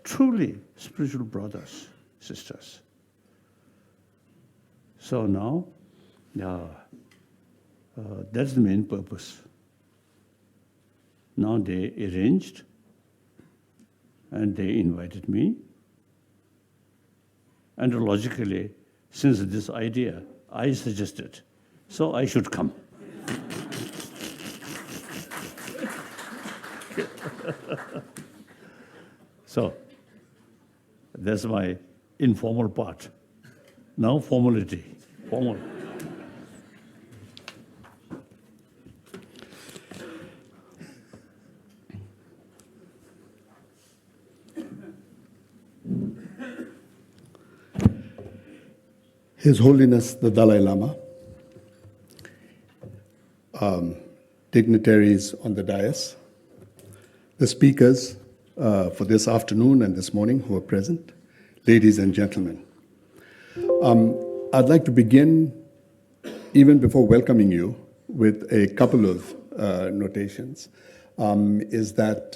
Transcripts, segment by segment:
truly spiritual brothers, sisters. So now, that's the main purpose. Now they arranged and they invited me. And logically, since this idea I suggested, so I should come. So that's my informal part. Now formality, formal. His Holiness the Dalai Lama, dignitaries on the dais, the speakers for this afternoon and this morning who are present, ladies and gentlemen. I'd like to begin, even before welcoming you, with a couple of notations. Is that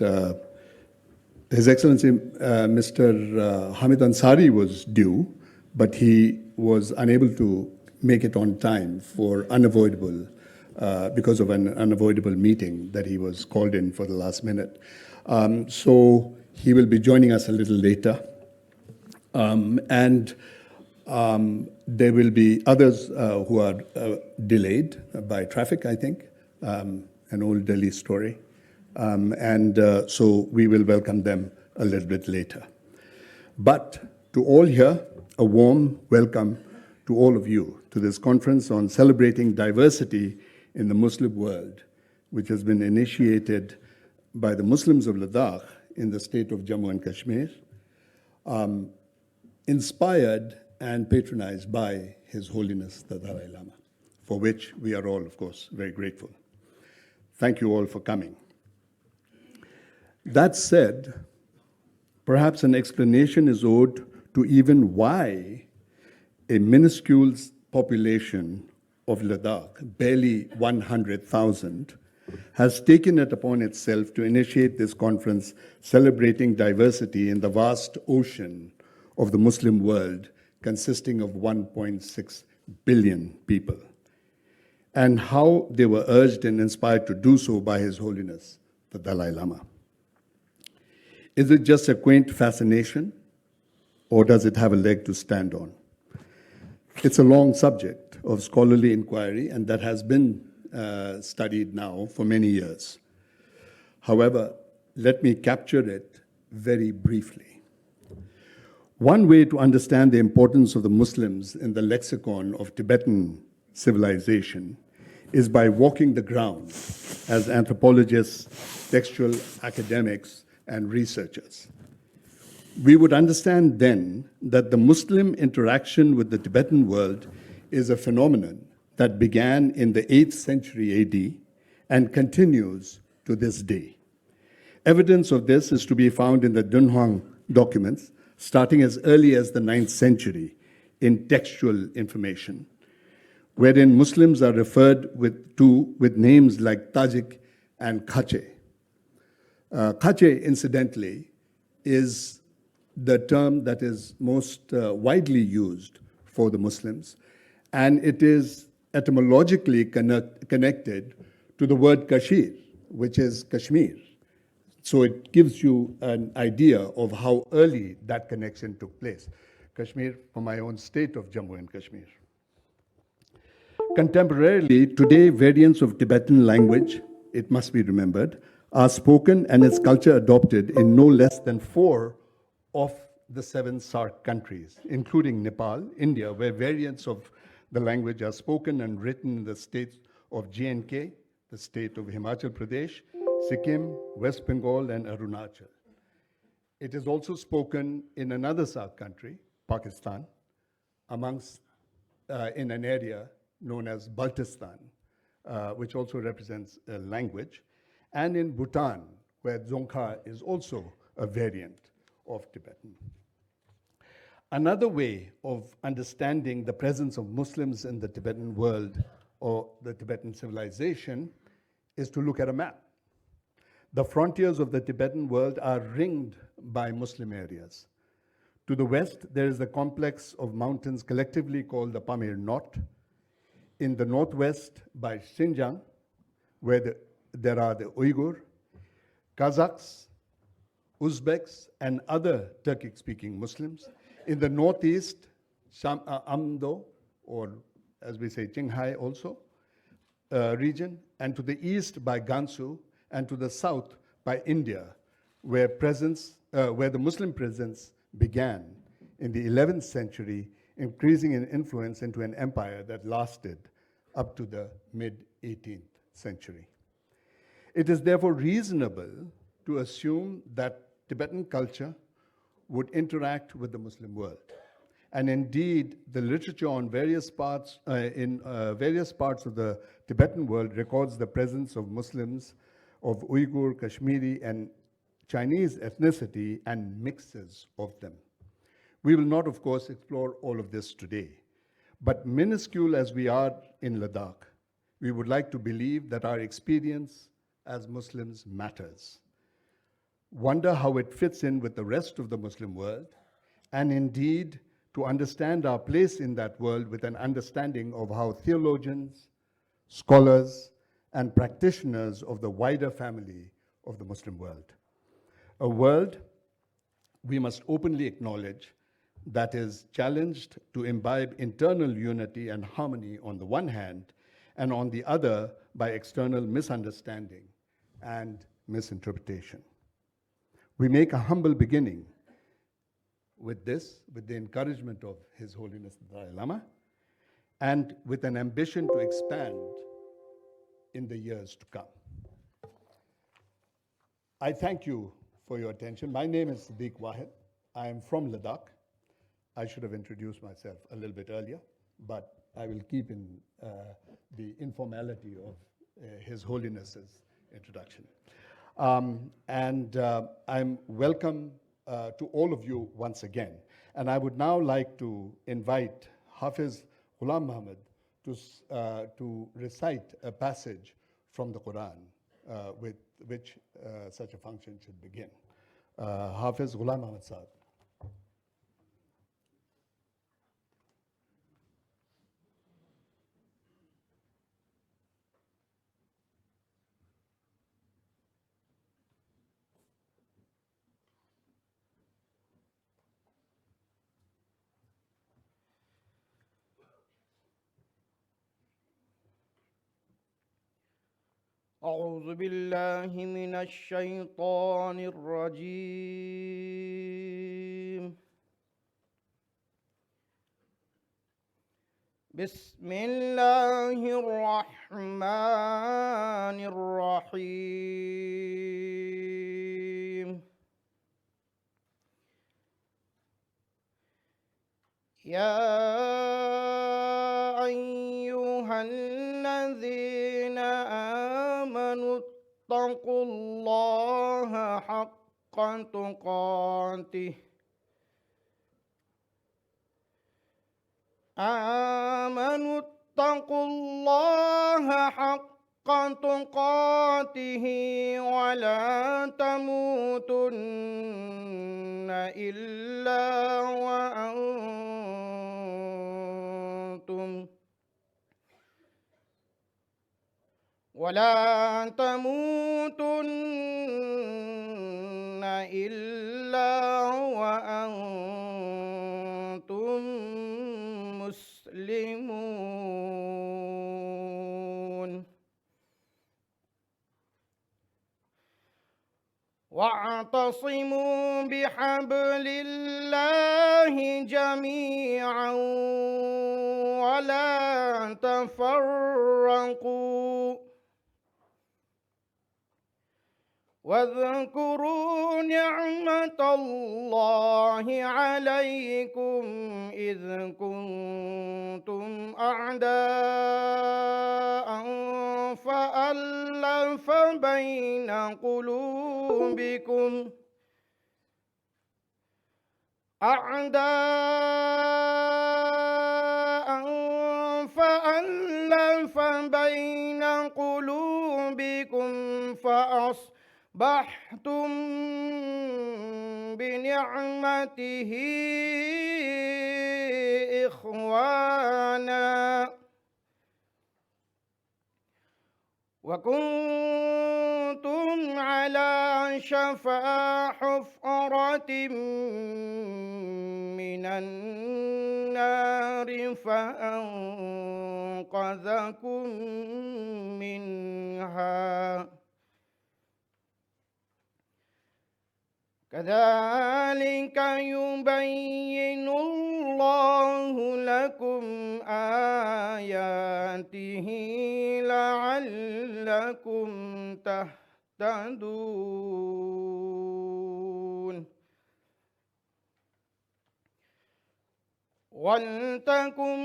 His Excellency Mr. Hamid Ansari was due, but he was unable to make it on time for because of an unavoidable meeting that he was called in for the last minute. So he will be joining us a little later. And there will be others who are delayed by traffic, I think, an old Delhi story. So we will welcome them a little bit later. But to all here, a warm welcome to all of you to this conference on celebrating diversity in the Muslim world, which has been initiated by the Muslims of Ladakh in the state of Jammu and Kashmir, inspired and patronized by His Holiness the Dalai Lama, for which we are all, of course, very grateful. Thank you all for coming. That said, perhaps an explanation is owed to even why a minuscule population of Ladakh, barely 100,000, has taken it upon itself to initiate this conference celebrating diversity in the vast ocean of the Muslim world, consisting of 1.6 billion people, and how they were urged and inspired to do so by His Holiness, the Dalai Lama. Is it just a quaint fascination, or does it have a leg to stand on? It's a long subject of scholarly inquiry, and that has been studied now for many years. However, let me capture it very briefly. One way to understand the importance of the Muslims in the lexicon of Tibetan civilization is by walking the ground as anthropologists, textual academics, and researchers. We would understand then that the Muslim interaction with the Tibetan world is a phenomenon that began in the 8th century AD and continues to this day. Evidence of this is to be found in the Dunhuang documents, starting as early as the 9th century in textual information, wherein Muslims are referred to with names like Tajik and Khache. Khache, incidentally, is the term that is most widely used for the Muslims, and it is etymologically connected to the word Kashir, which is Kashmir. So it gives you an idea of how early that connection took place. Kashmir, from my own state of Jammu and Kashmir. Contemporarily, today, variants of Tibetan language, it must be remembered, are spoken and its culture adopted in no less than 4 of the 7 SAARC countries, including Nepal, India, where variants of the language are spoken and written in the states of J&K, the state of Himachal Pradesh, Sikkim, West Bengal, and Arunachal. It is also spoken in another SAARC country, Pakistan, in an area known as Baltistan, which also represents a language, and in Bhutan, where Dzongkha is also a variant of Tibetan. Another way of understanding the presence of Muslims in the Tibetan world or the Tibetan civilization is to look at a map. The frontiers of the Tibetan world are ringed by Muslim areas. To the west, there is the complex of mountains collectively called the Pamir Knot. In the northwest, by Xinjiang, where there are the Uyghur, Kazakhs, Uzbeks, and other Turkic-speaking Muslims. In the northeast, Amdo, or as we say, Qinghai also, region, and to the east by Gansu, and to the south by India, where the Muslim presence began in the 11th century, increasing in influence into an empire that lasted up to the mid-18th century. It is therefore reasonable to assume that Tibetan culture would interact with the Muslim world. And indeed, the literature on various parts of the Tibetan world records the presence of Muslims of Uyghur, Kashmiri, and Chinese ethnicity and mixes of them. We will not, of course, explore all of this today, but minuscule as we are in Ladakh, we would like to believe that our experience as Muslims matters. Wonder how it fits in with the rest of the Muslim world, and indeed, to understand our place in that world with an understanding of how theologians, scholars, and practitioners of the wider family of the Muslim world. A world we must openly acknowledge that is challenged to imbibe internal unity and harmony on the one hand, and on the other by external misunderstanding and misinterpretation. We make a humble beginning with this, with the encouragement of His Holiness the Dalai Lama, and with an ambition to expand in the years to come. I thank you for your attention. My name is Sadiq Wahid. I am from Ladakh. I should have introduced myself a little bit earlier, but I will keep in the informality of His Holiness's introduction. I'm welcome to all of you once again. And I would now like to invite Hafiz Ghulam Muhammad to recite a passage from the Quran with which such a function should begin. Hafiz Ghulam Muhammad Sahib. أعوذ بالله من الشيطان الرجيم بسم الله الرحمن الرحيم يا أيها الذين آمنوا اتقوا الله حق تقاته اتقوا الله حق تقاته ولا تموتن إلا وأنتم مسلمون واعتصموا بحبل الله جميعا ولا تفرقوا واذكروا نعمة الله عليكم إذ كنتم أعداء فألف بين قلوبكم أصبحتم بنعمته إخوانا وكنتم على شفا حفرة من النار فأنقذكم منها كذلك يبين الله لكم آياته لعلكم تهتدون ولتكن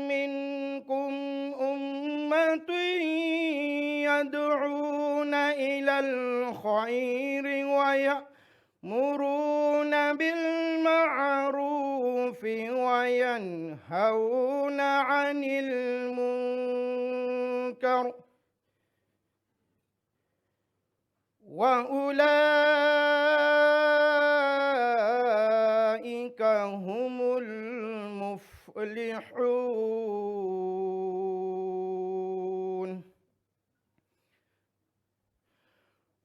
منكم أمة يدعون إلى الخير ويأمرون بالمعروف وينهون عن المنكر وأولئك هم المفلحون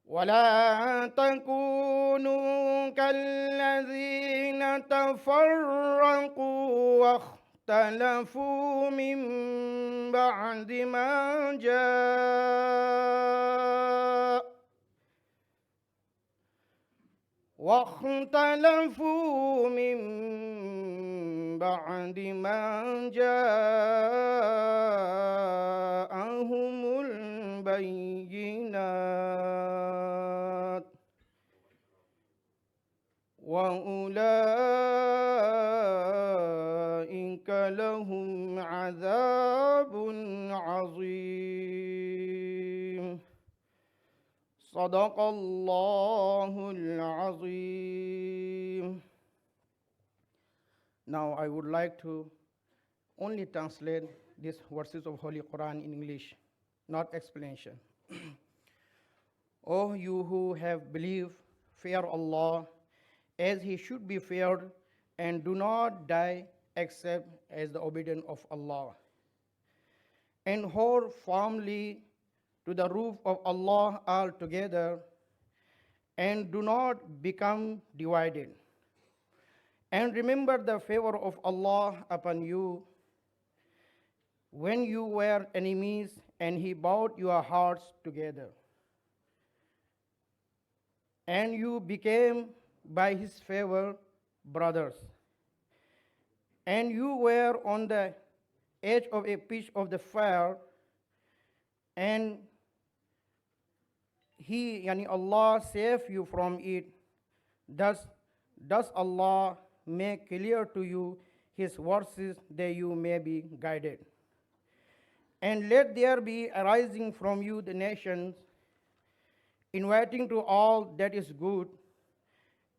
ولا تكونوا كالذين تفرقوا واختلفوا من بعد ما جاءهم البينات وأولئك لهم عذاب عظيم صدق الله العظيم. Now I would like to only translate these verses of Holy Quran in English, not explanation. O you who have believed, fear Allah as He should be feared, and do not die except as the obedient of Allah. And hold firmly to the roof of Allah altogether, and do not become divided. And remember the favor of Allah upon you when you were enemies, and He brought your hearts together. And you became by His favor brothers. And you were on the edge of a pitch of the fire, and Allah saved you from it. Thus does Allah make clear to you His verses that you may be guided. And let there be arising from you the nations, inviting to all that is good,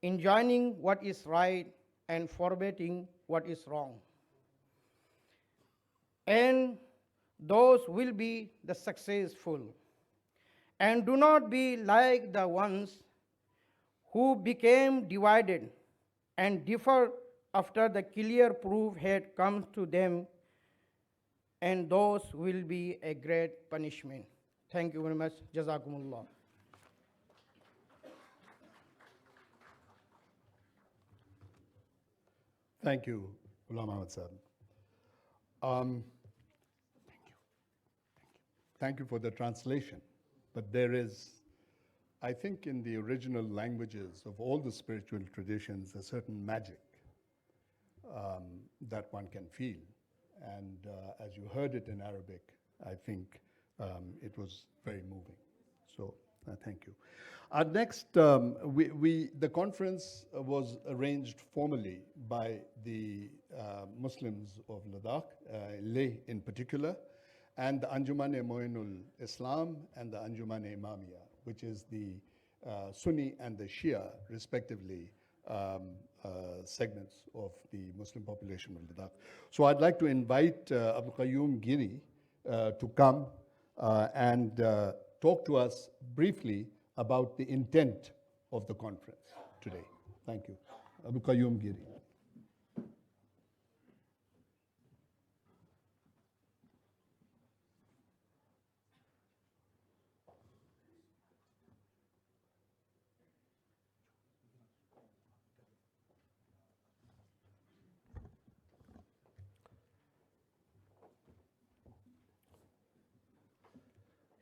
enjoining what is right, and forbidding what is wrong. And those will be the successful. And do not be like the ones who became divided and differed after the clear proof had come to them, and those will be a great punishment. Thank you very much. Jazakumullah. Thank you, Ghulam Ahmad Sahib. Thank you for the translation. But there is, I think, in the original languages of all the spiritual traditions, a certain magic that one can feel. And as you heard it in Arabic, I think it was very moving. So thank you. Our next, the conference was arranged formally by the Muslims of Ladakh, Leh in particular, and the Anjuman-e Moinul Islam and the Anjuman-e Imamiyya, which is the Sunni and the Shia, respectively, segments of the Muslim population of Ladakh. So I'd like to invite Abdul Qayyum Giri to come and talk to us briefly about the intent of the conference today. Thank you. Abu Qayyum Giri.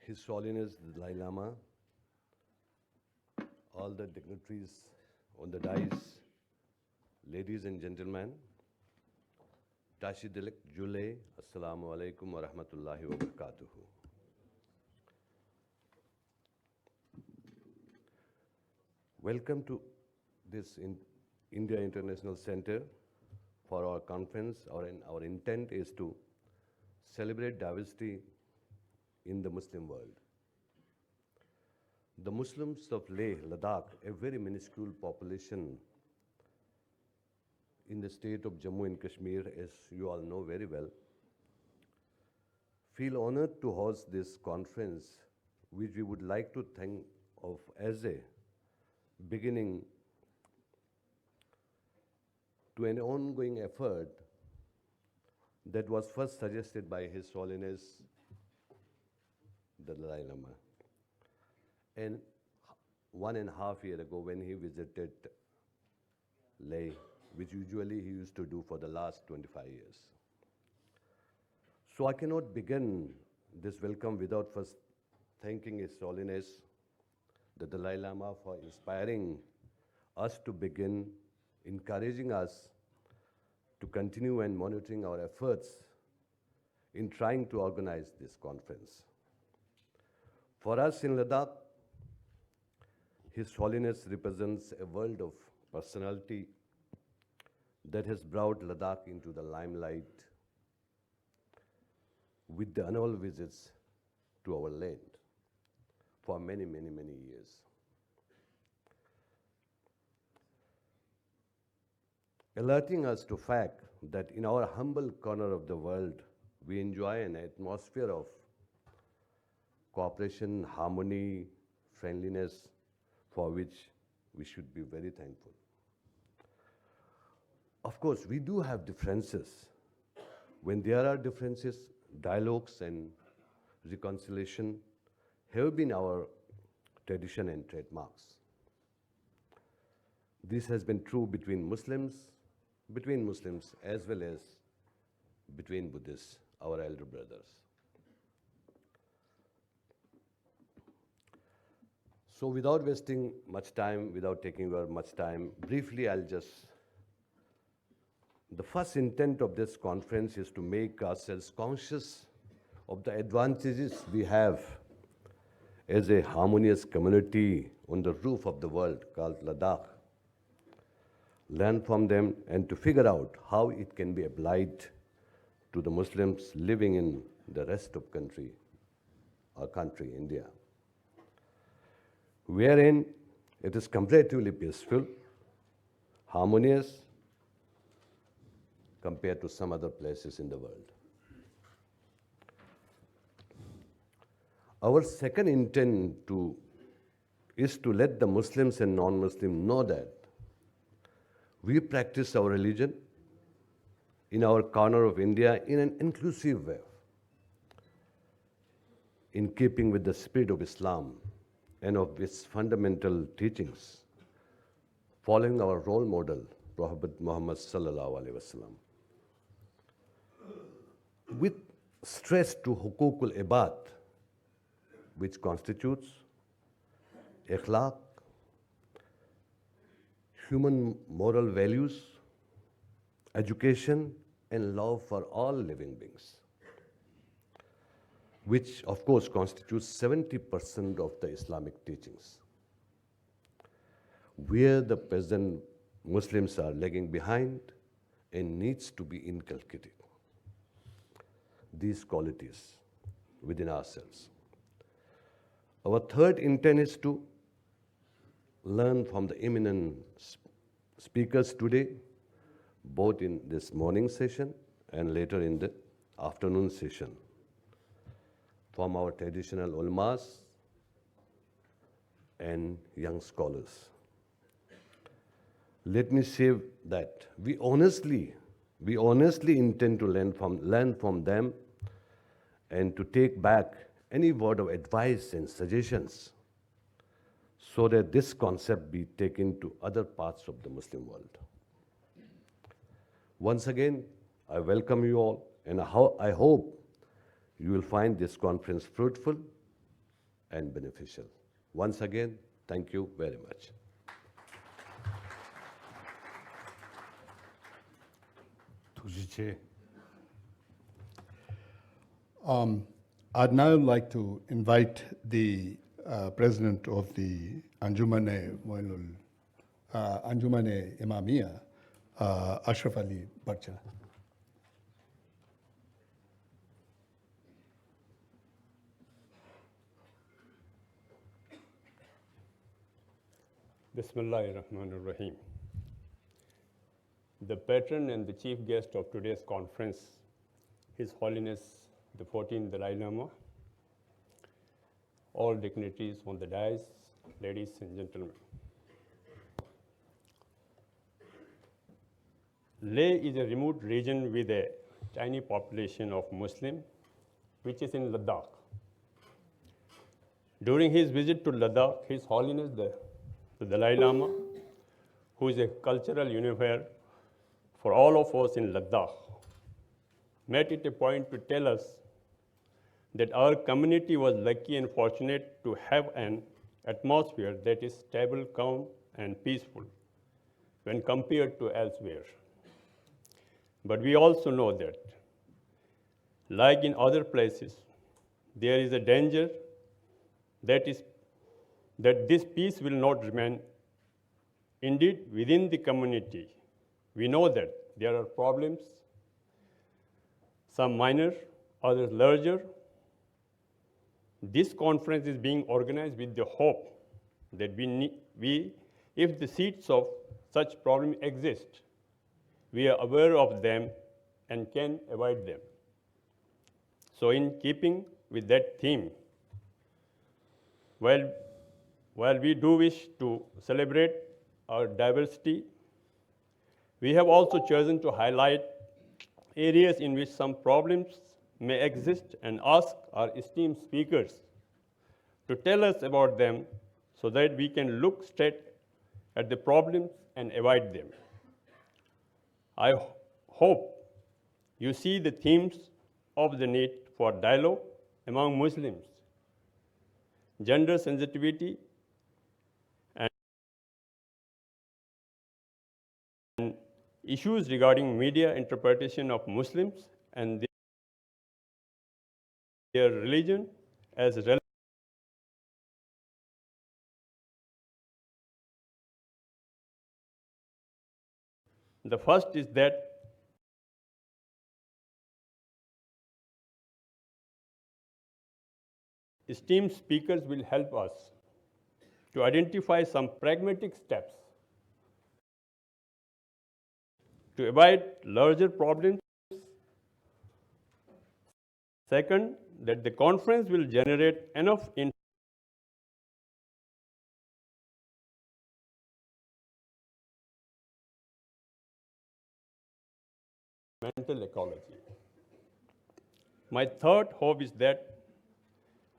His Holiness the Dalai Lama, all the dignitaries on the dais, ladies and gentlemen, Tashidilik Jule, Assalamu alaikum wa rahmatullahi wa barakatuhu. Welcome to this India International Center for our conference. Our intent is to celebrate diversity in the Muslim world. The Muslims of Leh, Ladakh, a very minuscule population in the state of Jammu and Kashmir, as you all know very well, feel honored to host this conference, which we would like to think of as a beginning to an ongoing effort that was first suggested by His Holiness the Dalai Lama. And 1.5 years ago, when he visited Leh, which usually he used to do for the last 25 years. So I cannot begin this welcome without first thanking His Holiness the Dalai Lama for inspiring us to begin, encouraging us to continue and monitoring our efforts in trying to organize this conference. For us in Ladakh, His Holiness represents a world of personality that has brought Ladakh into the limelight with the annual visits to our land for many, many, many years. Alerting us to fact that in our humble corner of the world, we enjoy an atmosphere of cooperation, harmony, friendliness, for which we should be very thankful. Of course, we do have differences. When there are differences, dialogues and reconciliation have been our tradition and trademarks. This has been true between Muslims as well as between Buddhists, our elder brothers. So without wasting much time, without taking much time, briefly the first intent of this conference is to make ourselves conscious of the advantages we have as a harmonious community on the roof of the world called Ladakh. Learn from them and to figure out how it can be applied to the Muslims living in the rest of our country, India, wherein it is comparatively peaceful, harmonious, compared to some other places in the world. Our second intent is to let the Muslims and non-Muslims know that we practice our religion in our corner of India in an inclusive way, in keeping with the spirit of Islam and of its fundamental teachings, following our role model, Prophet Muhammad sallallahu alaihi wasallam, with stress to hukukul ibad, which constitutes akhlaq, human moral values, education, and love for all living beings, which of course constitutes 70% of the Islamic teachings, where the present Muslims are lagging behind and needs to be inculcated these qualities within ourselves. Our third intent is to learn from the eminent speakers today, both in this morning session and later in the afternoon session, from our traditional ulamas, and young scholars. Let me say that we honestly intend to learn from them and to take back any word of advice and suggestions so that this concept be taken to other parts of the Muslim world. Once again, I welcome you all, and I hope you will find this conference fruitful and beneficial. Once again, thank you very much. I'd now like to invite the president of the Anjumane Imamiya, Ashraf Ali Barcha. Bismillahirrahmanirrahim. The patron and the chief guest of today's conference, His Holiness the 14th Dalai Lama, all dignitaries on the dais, ladies and gentlemen. Leh is a remote region with a tiny population of Muslims, which is in Ladakh. During his visit to Ladakh, His Holiness the Dalai Lama, who is a cultural unifier for all of us in Ladakh, made it a point to tell us that our community was lucky and fortunate to have an atmosphere that is stable, calm, and peaceful when compared to elsewhere. But we also know that, like in other places, there is a danger that this peace will not remain. Indeed, within the community, we know that there are problems, some minor, others larger. This conference is being organized with the hope that if the seeds of such problems exist, we are aware of them and can avoid them. So in keeping with that theme, while we do wish to celebrate our diversity, we have also chosen to highlight areas in which some problems may exist and ask our esteemed speakers to tell us about them so that we can look straight at the problems and avoid them. I hope you see the themes of the need for dialogue among Muslims, gender sensitivity, and issues regarding media interpretation of Muslims and their religion as relevant. The first is that esteemed speakers will help us to identify some pragmatic steps to avoid larger problems. Second, that the conference will generate enough mental ecology. My third hope is that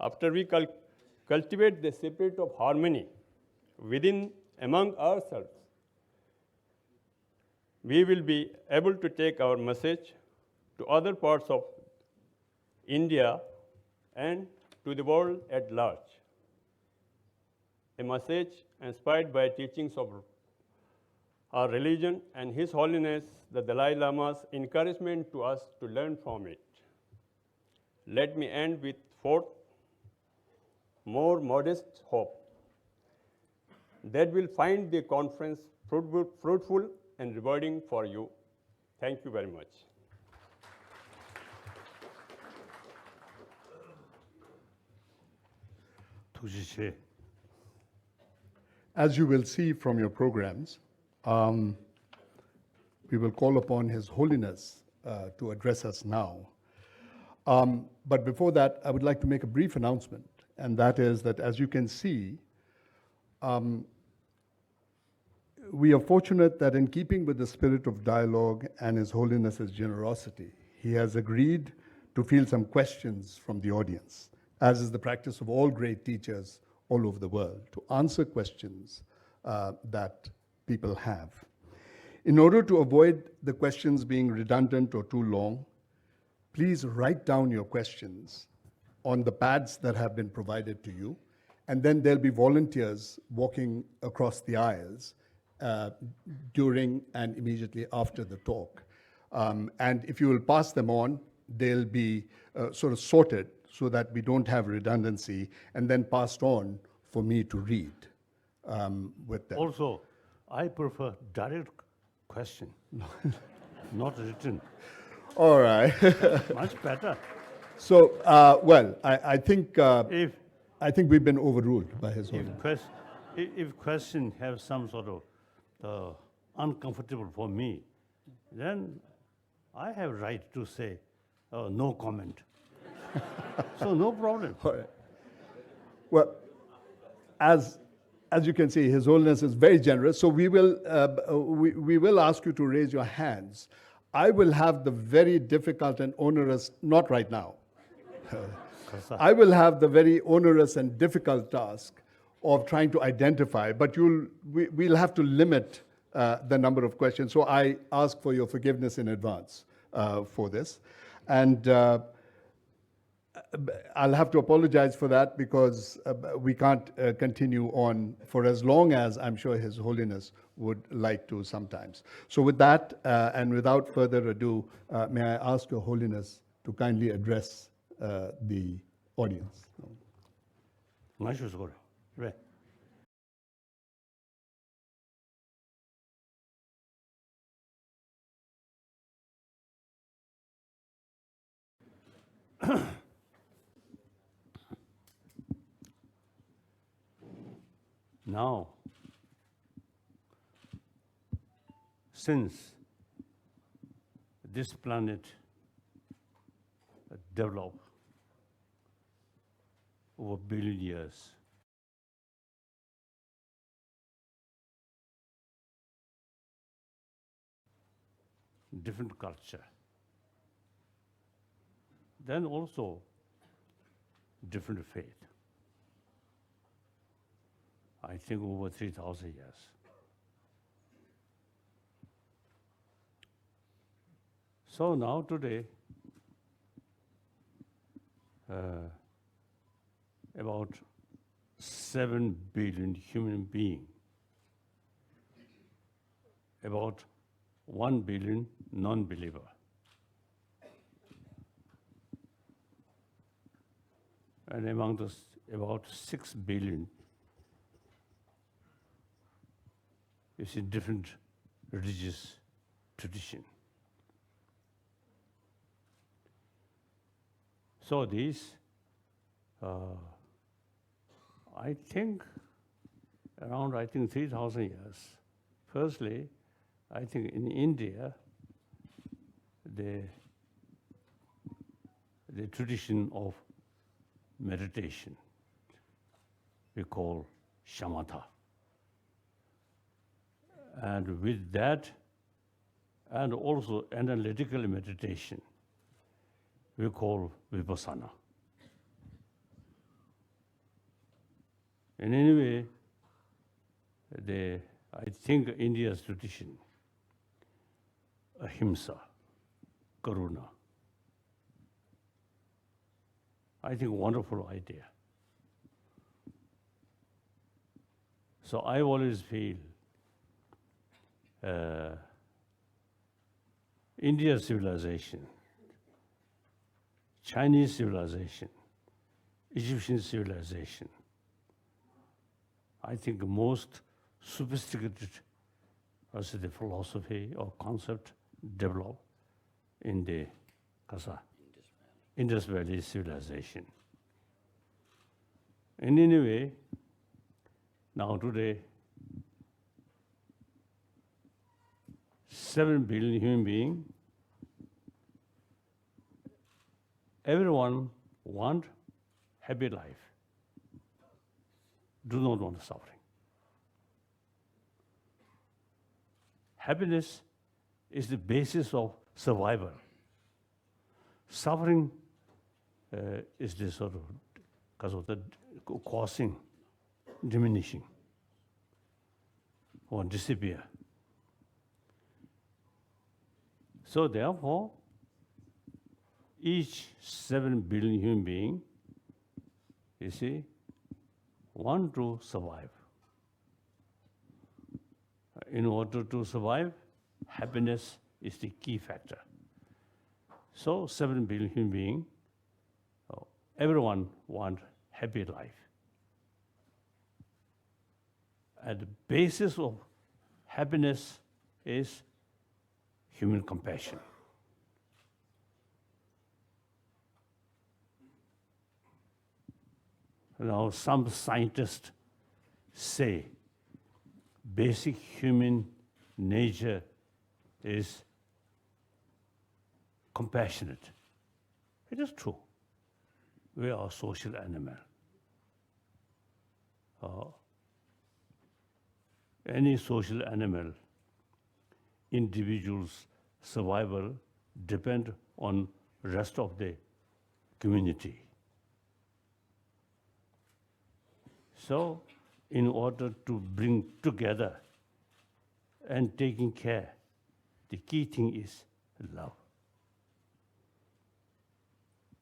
after we cultivate the spirit of harmony among ourselves, we will be able to take our message to other parts of India and to the world at large. A message inspired by teachings of our religion and His Holiness the Dalai Lama's encouragement to us to learn from it. Let me end with fourth, more modest hope that will find the conference fruitful and rewarding for you. Thank you very much. As you will see from your programs, we will call upon His Holiness to address us now. But before that, I would like to make a brief announcement, and that is that, as you can see We are fortunate that in keeping with the spirit of dialogue and His Holiness's generosity, he has agreed to field some questions from the audience, as is the practice of all great teachers all over the world, to answer questions that people have. In order to avoid the questions being redundant or too long, please write down your questions on the pads that have been provided to you, and then there'll be volunteers walking across the aisles during and immediately after the talk. And if you will pass them on, they'll be sort of sorted so that we don't have redundancy, and then passed on for me to read with them. Also, I prefer direct question, not written. All right. Much better. So, well, I think If we've been overruled by His Holiness. if question have some sort of uncomfortable for me, then I have right to say no comment. So no problem. All right. Well, as you can see, His Holiness is very generous. So we will ask you to raise your hands. I will have the very difficult and onerous, not right now. I will have the very onerous and difficult task of trying to identify, but we'll have to limit the number of questions. So I ask for your forgiveness in advance for this. And I'll have to apologize for that, because we can't continue on for as long as I'm sure His Holiness would like to sometimes. So with that, and without further ado, may I ask Your Holiness to kindly address the audience. Nice score. Right. Now, since this planet developed over billion years, different culture, then also different faith. I think over 3,000 years. So now today, about 7 billion human beings, about 1 billion non-believer. And among those, about 6 billion is in different religious tradition. So these, I think, around 3,000 years. Firstly, I think in India, the tradition of meditation we call shamatha. And with that, and also analytical meditation, we call vipassana. And anyway, I think India's tradition, ahimsa, karuna, I think wonderful idea. So I always feel India's civilization, Chinese civilization, Egyptian civilization, I think most sophisticated as the philosophy or concept developed in the Indus Valley civilization. And anyway, now today, 7 billion human beings, everyone want happy life, do not want suffering. happiness is the basis of survival. Suffering is the sort of, because of the causing, diminishing, or disappear. So therefore, each 7 billion human being, you see, want to survive. In order to survive, happiness is the key factor. So 7 billion human beings, everyone want happy life. At the basis of happiness is human compassion. Now, some scientists say basic human nature is compassionate. It is true. We are a social animal. Any social animal, individual's survival depend on rest of the community. So, in order to bring together and taking care, the key thing is love.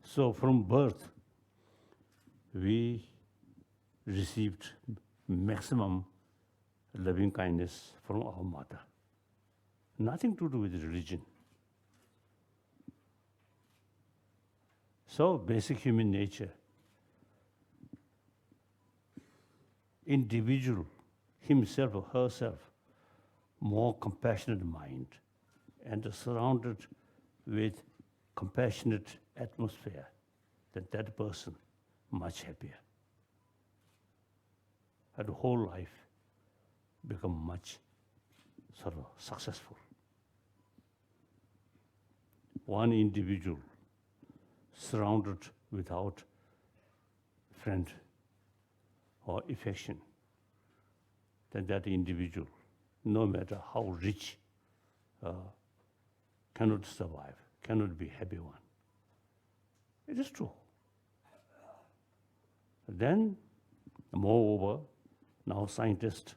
So from birth, we received maximum loving kindness from our mother. Nothing to do with religion. So basic human nature, individual, himself or herself, more compassionate mind and surrounded with compassionate atmosphere, that person much happier. And the whole life become much sort of successful. One individual surrounded without friend or affection, then that individual, no matter how rich, cannot survive, cannot be happy one. It is true. Then, moreover, now scientists,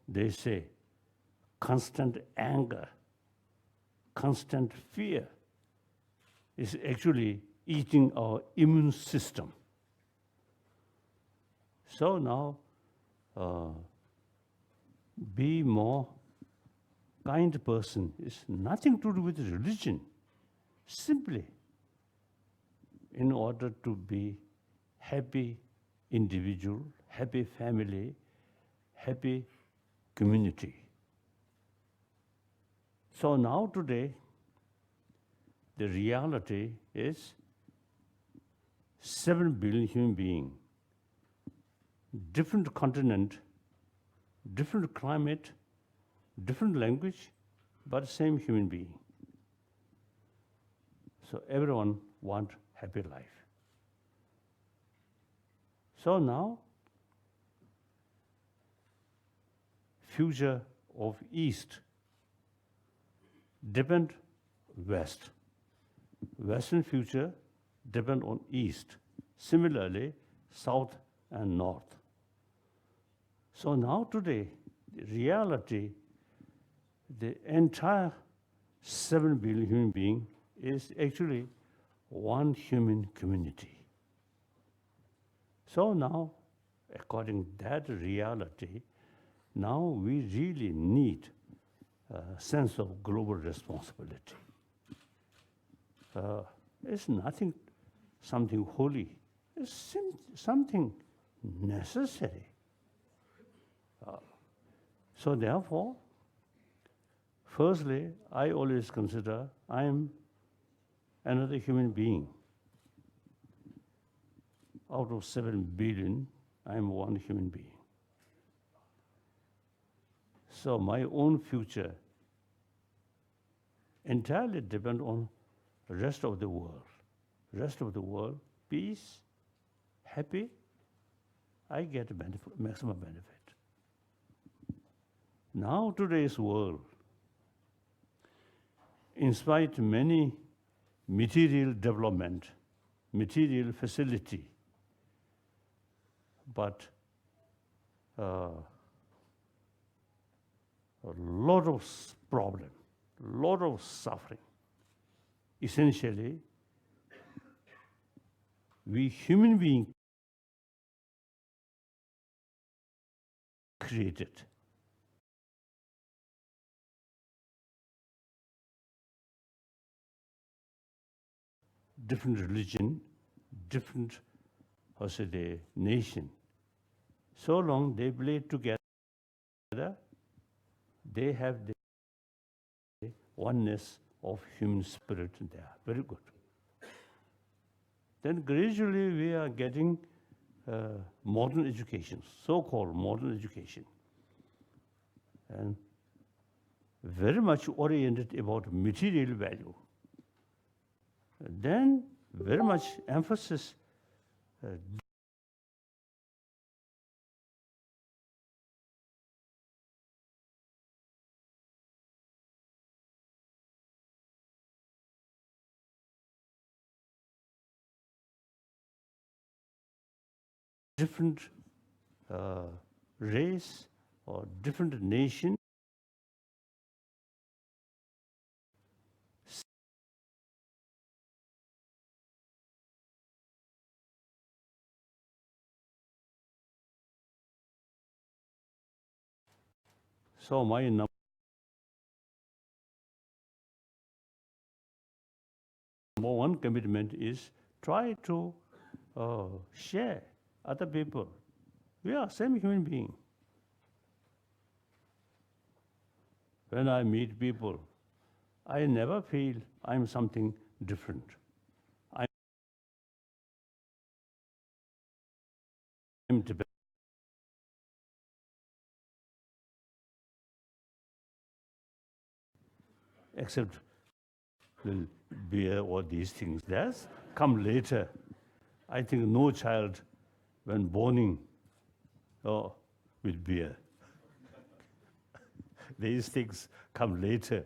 they say constant anger, constant fear is actually eating our immune system. So now, be more kind person is nothing to do with religion. Simply, in order to be happy individual, happy family, happy community. So now today, the reality is 7 billion human beings, different continent, different climate, different language, but same human being. So everyone want happy life. So now, future of East depend West. Western future depend on East. Similarly, South and North. So now today, the reality, the entire 7 billion human being is actually one human community. So now, according to that reality, now we really need a sense of global responsibility. It's nothing, something holy. It's something necessary. So therefore, firstly, I always consider I am another human being. Out of 7 billion, I am one human being. So my own future entirely depends on the rest of the world. Rest of the world, peace, happy, I get benefit, maximum benefit. Now today's world, in spite of many material development, material facility, but a lot of problem, lot of suffering. Essentially, we human beings created. Different religion, different, how say they, nation. So long they play together, they have the oneness of human spirit there. Very good. Then gradually we are getting modern education, so-called modern education, and very much oriented about material value. Then very much emphasis different race or different nation. So my number one commitment is try to share other people. We are same human being. When I meet people, I never feel I'm something different. I'm Tibetan. Except will beer or these things. That's come later. I think no child, when born, will beer. These things come later.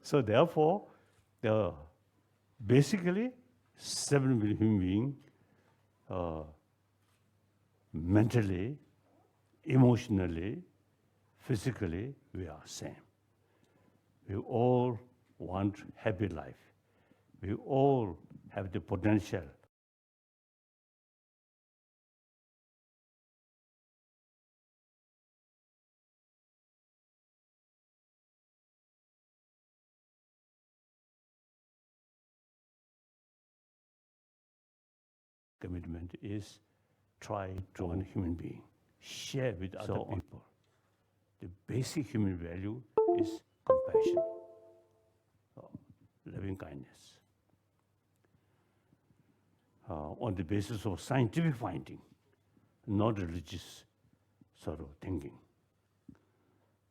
So therefore, basically, 7 million human beings, mentally, emotionally, physically, we are same. We all want happy life. We all have the potential. Commitment is try to one human being, share with other people. The basic human value is compassion, loving kindness. On the basis of scientific finding, not religious sort of thinking.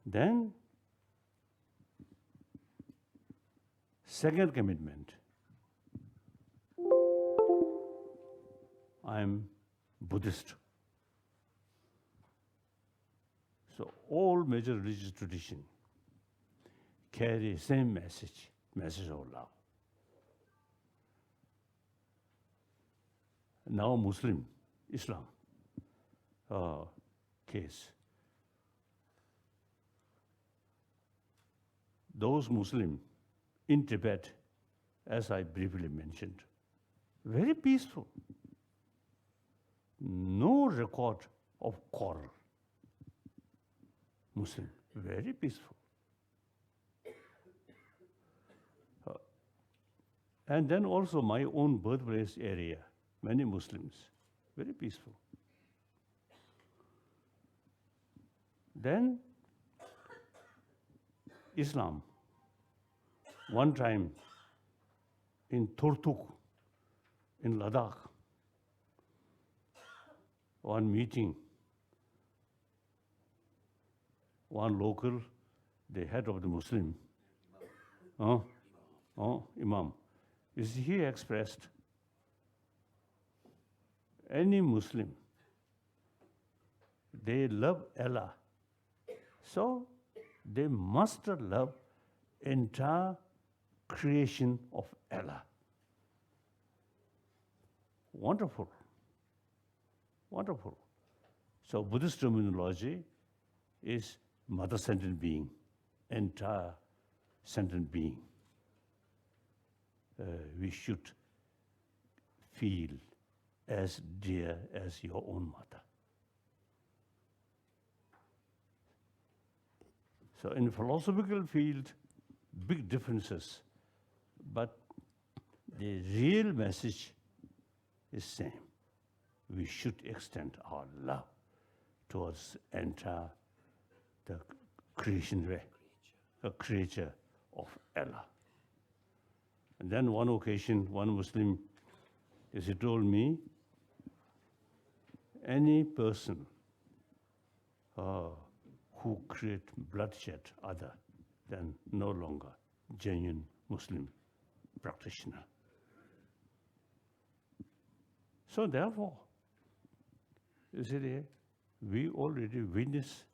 Then, second commitment, I'm Buddhist. So all major religious traditions carry same message of love. Now Muslim, Islam case. Those Muslims in Tibet, as I briefly mentioned, very peaceful. No record of quarrel. Muslim, very peaceful. And then also my own birthplace area, many Muslims, very peaceful. Then Islam. One time in Turtuk, in Ladakh, one meeting, one local, the head of the Muslim, Imam, he expressed, any Muslim, they love Allah, so they must love entire creation of Allah. Wonderful. Wonderful. So Buddhist terminology is mother sentient being, entire sentient being. We should feel as dear as your own mother. So in philosophical field, big differences, but the real message is same. We should extend our love towards entire the creation way, a creature of Allah. And then one occasion, one Muslim, he told me, any person who create bloodshed other than no longer genuine Muslim practitioner. So therefore, you see, we already witnessed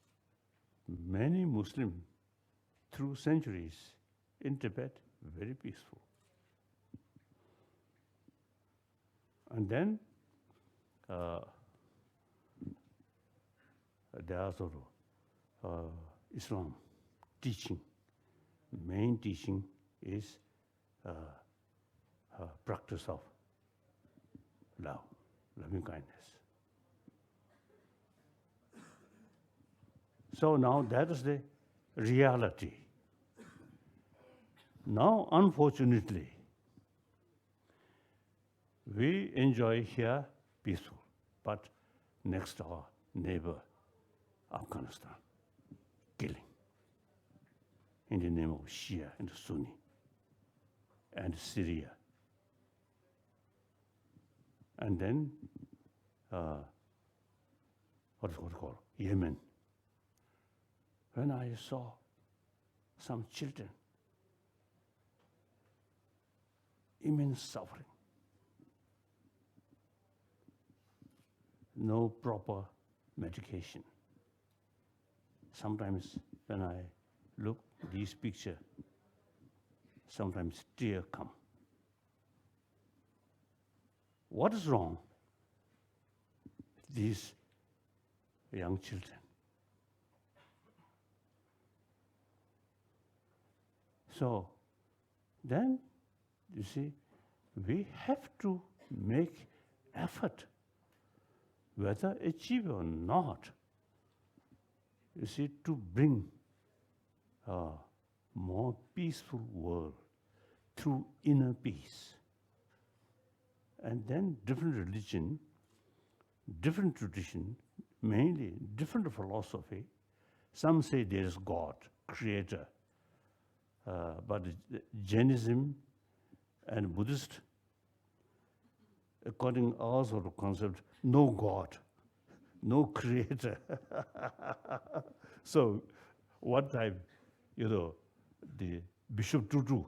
many Muslims through centuries in Tibet, very peaceful. And then there are sort of Islam teaching. Main teaching is practice of love, loving kindness. So now that is the reality. Now, unfortunately, we enjoy here peaceful, but next to our neighbor, Afghanistan, killing in the name of Shia and Sunni, and Syria. And then, what is it called? Yemen. When I saw some children, immense suffering, no proper medication. Sometimes when I look at these pictures, sometimes tears come. What is wrong with these young children? So then, you see, we have to make effort, whether achieve or not, you see, to bring a more peaceful world through inner peace. And then different religion, different tradition, mainly different philosophy. Some say there is God, creator, but Jainism and Buddhist, according to our sort of concept, no God, no creator. So one time, the Bishop Tutu,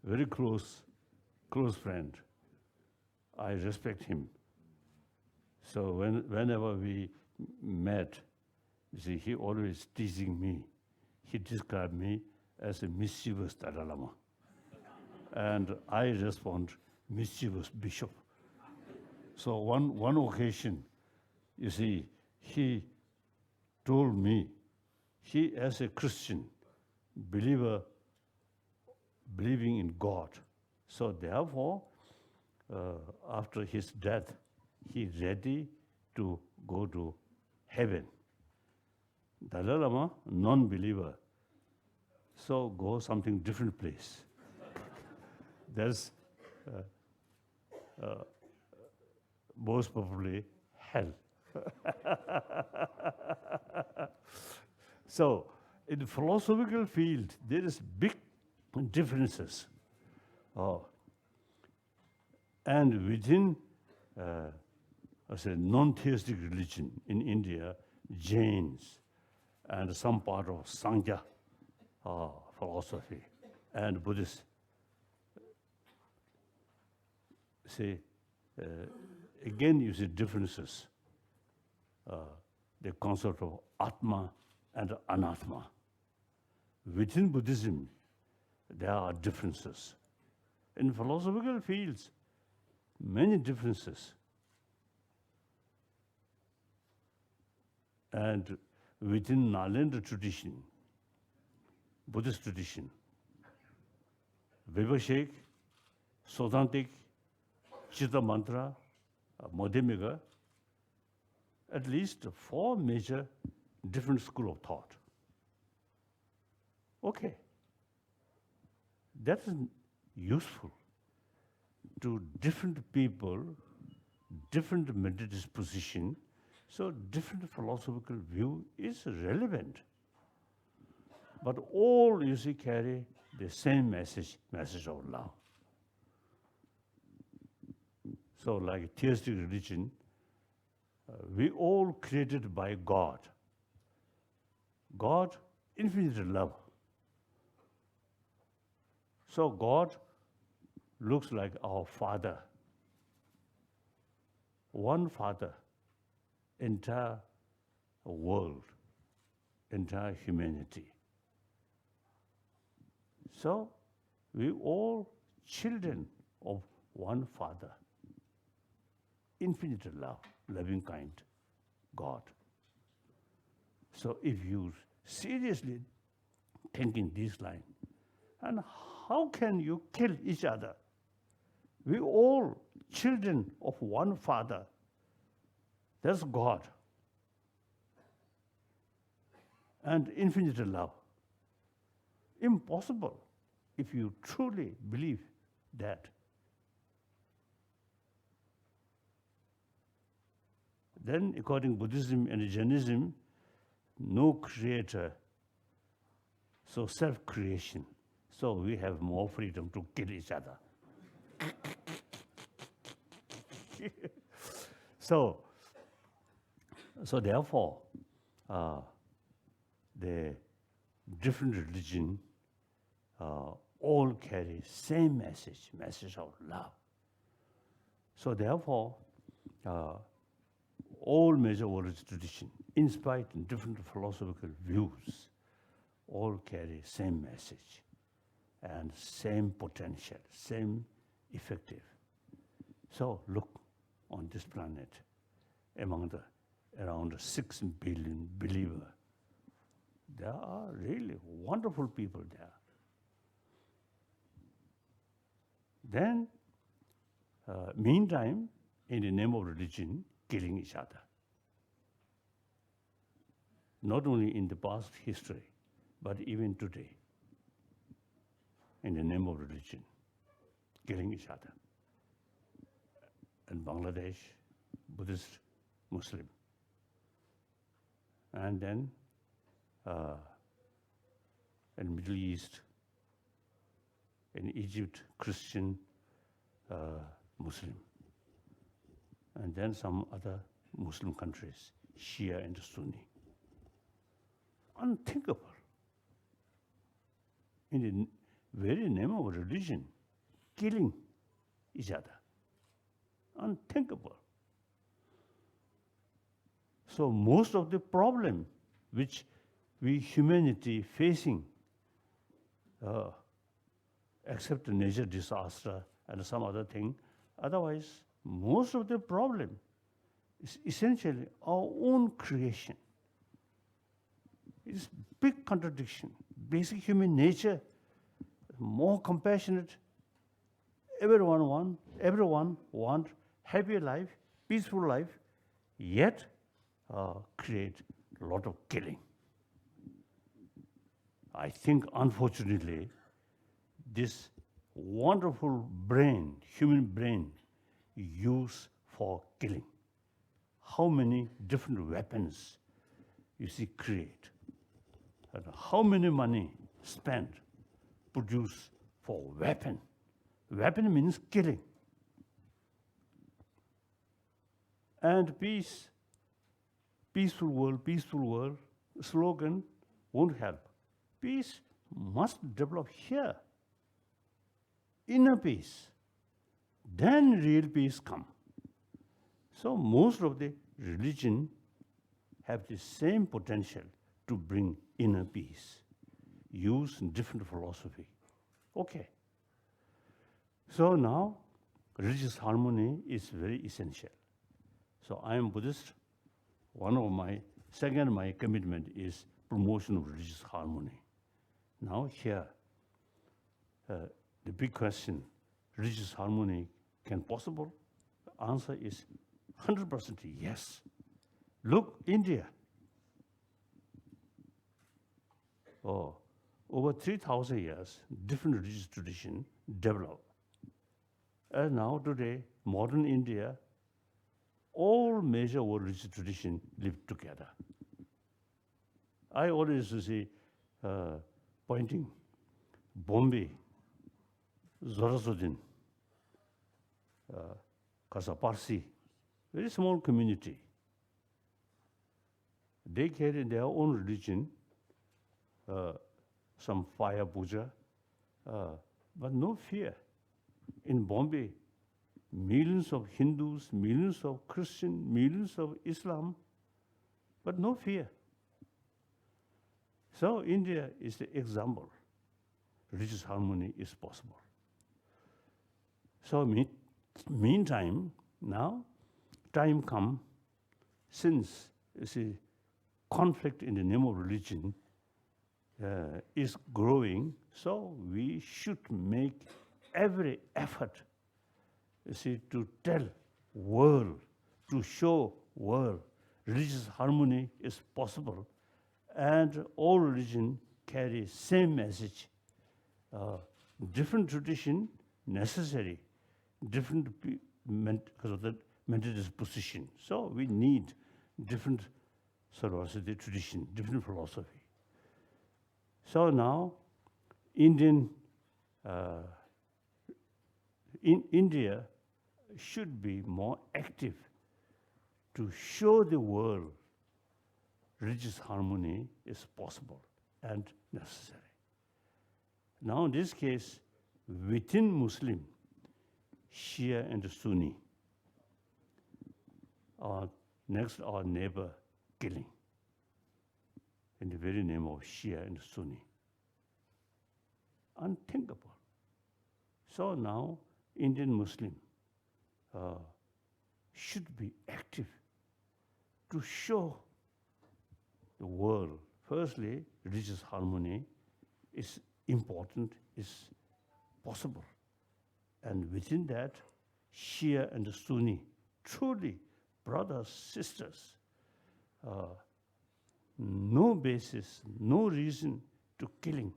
very close friend, I respect him. So whenever we met, you see, he always teasing me. He described me as a mischievous Dalai Lama. And I respond, mischievous bishop. So one occasion, you see, he told me, he as a Christian, believer, believing in God. So therefore, after his death, he ready to go to heaven. Dalai Lama, non-believer, so go something different place. There's most probably hell. So in the philosophical field, there is big differences. And within non-theistic religion in India, Jains, and some part of Sankhya philosophy, and Buddhists, again you see differences. The concept of Atma and Anatma. within Buddhism, there are differences. In philosophical fields, many differences. And within Nalanda tradition, Buddhist tradition, Vivashek, Sodantik, Chitta Mantra, Madhyamika, at least 4 major different school of thought. Okay, that is useful to different people, different mental disposition, so different philosophical view is relevant. But all, you see, carry the same message of love. So like theistic religion, we all created by God. God, infinite love. So God looks like our Father. One Father, entire world, entire humanity. So we all children of one Father. Infinite love, loving kind, God. So if you seriously think in this line, and how can you kill each other? We all children of one Father. That's God. And infinite love. Impossible if you truly believe that. Then, according to Buddhism and Jainism, no creator, so self-creation. So we have more freedom to kill each other. So therefore, the different religion all carry same message of love. So therefore, all major world tradition, in spite of different philosophical views, all carry same message and same potential, same effective. So look on this planet, among the around 6 billion believers, there are really wonderful people there. Then, meantime, in the name of religion, killing each other. Not only in the past history, but even today, in the name of religion, killing each other. In Bangladesh, Buddhist, Muslim. And then in Middle East, in Egypt, Christian, Muslim. And then some other Muslim countries, Shia and Sunni. Unthinkable. In the very name of religion, killing each other. Unthinkable. So most of the problem which we humanity facing, except nature disaster and some other thing, otherwise most of the problem is essentially our own creation. It's big contradiction. Basic human nature, more compassionate. Everyone want happy life, peaceful life, yet create a lot of killing. I think, unfortunately, this wonderful brain, human brain, used for killing. How many different weapons you see create, and how many money spent, produced for weapon. Weapon means killing. And peace, peaceful world slogan won't help. Peace must develop here. Inner peace. Then real peace come. So most of the religion have the same potential to bring inner peace. use different philosophy. Okay. So now, religious harmony is very essential. So I am Buddhist. My commitment is promotion of religious harmony. Now here, the big question, religious harmony can possible? The answer is 100% yes. Look, India. Oh, over 3,000 years, different religious tradition developed. And now today, modern India, all major world religious tradition live together. I always see pointing Bombay, Zorazuddin, Kasaparsi, very small community. They carry their own religion, some fire puja, but no fear. In Bombay, millions of Hindus, millions of Christians, millions of Islam, but no fear. So India is the example. Religious harmony is possible. So meantime, now time come, since you see, conflict in the name of religion is growing, so we should make every effort, you see, to tell world, to show world, religious harmony is possible, and all religion carry same message. Different tradition necessary, different because of the mental disposition. So we need different sort of the tradition, different philosophy. So now, India should be more active to show the world religious harmony is possible and necessary. Now in this case, within Muslim, Shia and Sunni, our neighbor killing in the very name of Shia and Sunni. Unthinkable. So now Indian Muslim should be active to show the world, firstly, religious harmony is important, is possible. And within that, Shia and Sunni, truly brothers, sisters, no basis, no reason to killing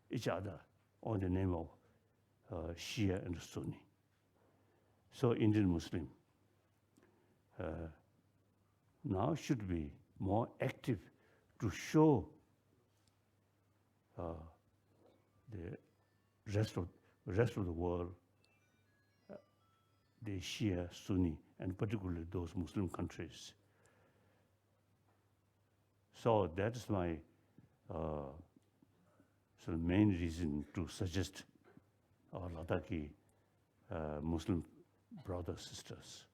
each other on the name of Shia and Sunni. So Indian Muslim now should be more active to show the rest of the world, the Shia, Sunni, and particularly those Muslim countries. So that's my sort of main reason to suggest our Ladakhi Muslim brothers, sisters.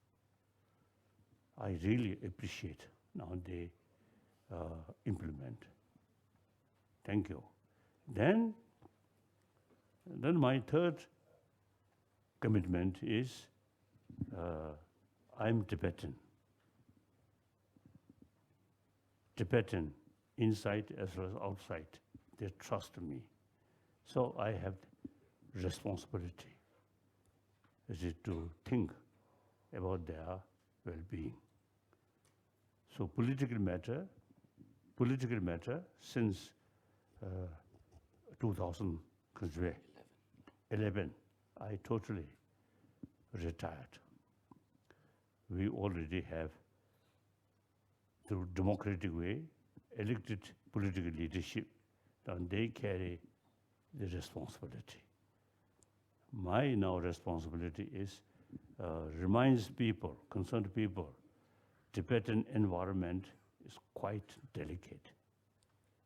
I really appreciate now they implement. Thank you. Then my third commitment is I'm Tibetan. Tibetan, inside as well as outside, they trust me. So I have responsibility to think about their well-being. So political matter since 2011, I totally retired. We already have, through democratic way, elected political leadership, and they carry the responsibility. My now responsibility is reminds people, concerned people, Tibetan environment is quite delicate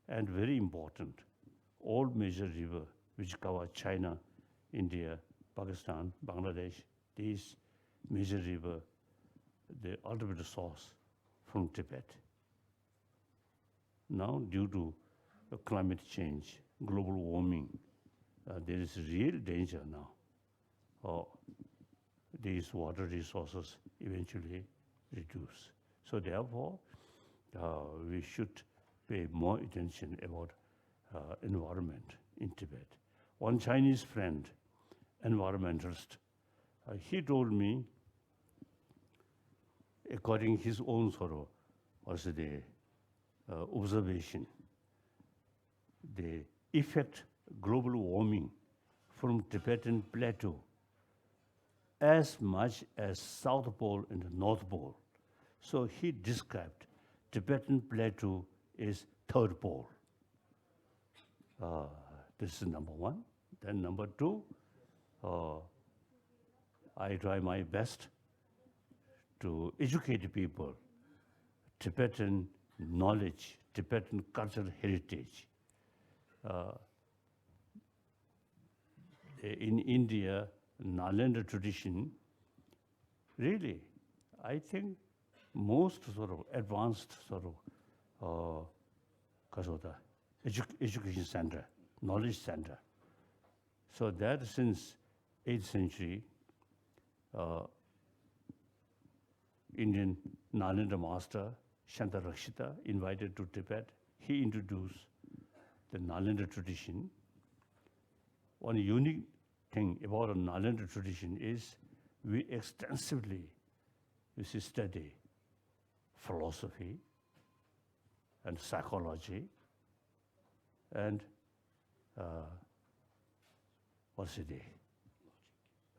and very important. All major rivers which cover China, India, Pakistan, Bangladesh, these major rivers, the ultimate source from Tibet. Now, due to climate change, global warming. There is real danger now. These water resources eventually reduce. So therefore, we should pay more attention about environment in Tibet. One Chinese friend, environmentalist, he told me, according his own sort of, also the observation, the effect global warming from Tibetan plateau as much as South Pole and North Pole. So he described Tibetan plateau as third pole. This is number one. Then number two, I try my best to educate people, Tibetan knowledge, Tibetan cultural heritage. In India, Nalanda tradition, really, I think most sort of advanced sort of education center, knowledge center. So that since 8th century, Indian Nalanda master Shanta Rakshita invited to Tibet. He introduced the Nalanda tradition. One unique thing about a Nalanda tradition is we extensively study philosophy and psychology and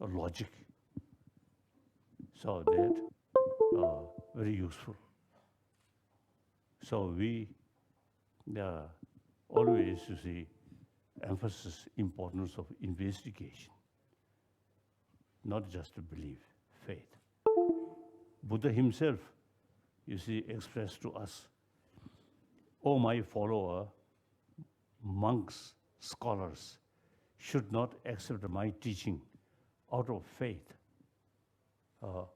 logic. So that very useful. So we always emphasis importance of investigation, not just to believe, faith. Buddha himself, expressed to us, "O my follower, monks, scholars should not accept my teaching out of faith,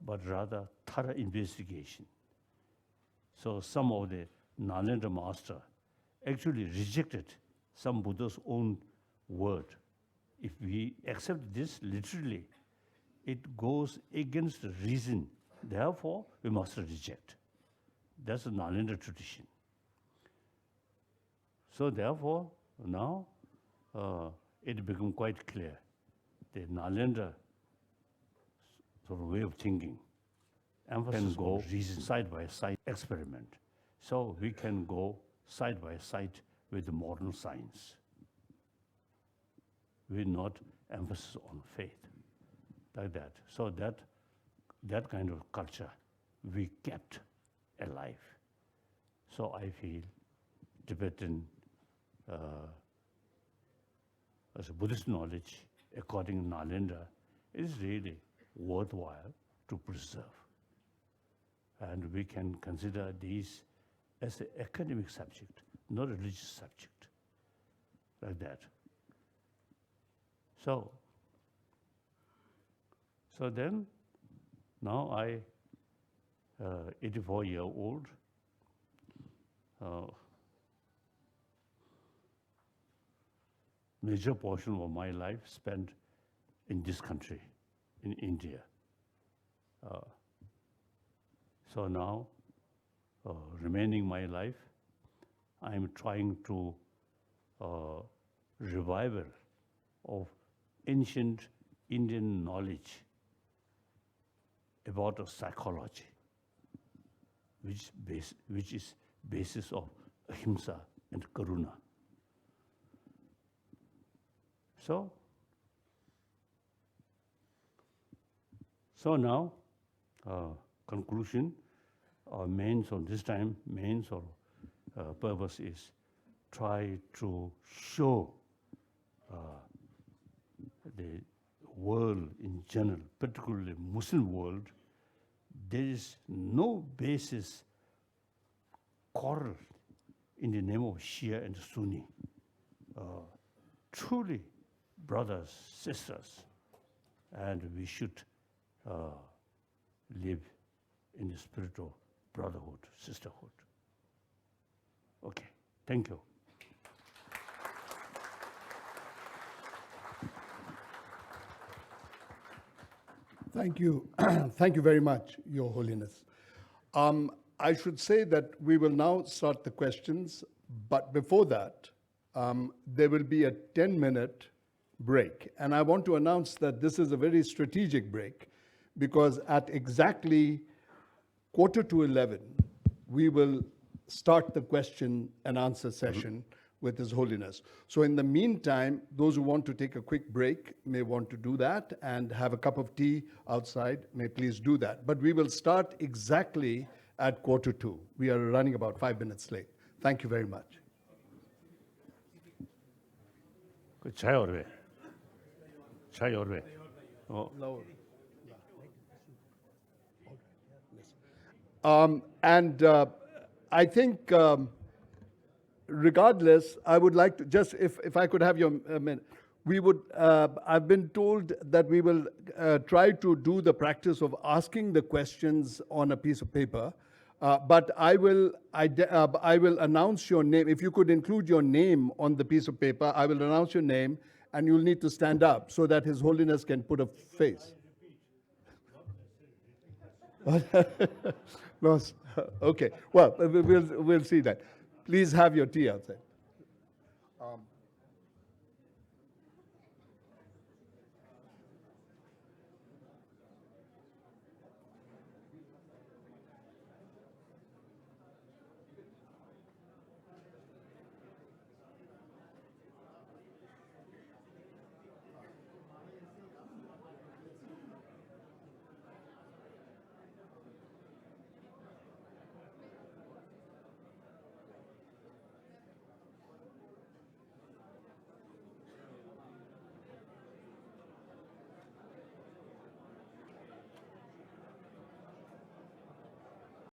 but rather thorough investigation." So some of the Nalanda master actually rejected some Buddha's own word. If we accept this literally, it goes against reason. Therefore, we must reject. That's the Nalanda tradition. So therefore, now it become quite clear. The Nalanda sort of way of thinking, emphasis can go side by side experiment. So we can go side by side with the modern science. We not emphasis on faith like that. So that kind of culture we kept alive. So I feel Tibetan as a Buddhist knowledge, according to Nalanda, is really worthwhile to preserve. And we can consider these as an academic subject, not a religious subject, like that. So then, now I, 84-year-old, major portion of my life spent in this country, in India. So now, remaining my life, I'm trying to revival of ancient Indian knowledge about psychology, which is basis of ahimsa and karuna. So now, conclusion, our main purpose is try to show the world in general, particularly Muslim world, there is no basis quarrel in the name of Shia and Sunni. Truly, brothers, sisters, and we should live in the spirit of brotherhood, sisterhood. Okay, thank you. Thank you. Thank you very much, Your Holiness. I should say that we will now start the questions, but before that, there will be a 10-minute break. And I want to announce that this is a very strategic break because at exactly 11:15, we will start the question and answer session with His Holiness. So in the meantime, those who want to take a quick break may want to do that and have a cup of tea outside may please do that. But we will start exactly at 2:15. We are running about 5 minutes late. Thank you very much. 그 차이 어르베. 차이 어르베. I think, regardless, I would like to just, if I could have your minute, we would, I've been told that we will try to do the practice of asking the questions on a piece of paper, but I will announce your name. If you could include your name on the piece of paper, I will announce your name, and you'll need to stand up so that His Holiness can put a face. No, okay, well, we'll see that. Please have your tea outside.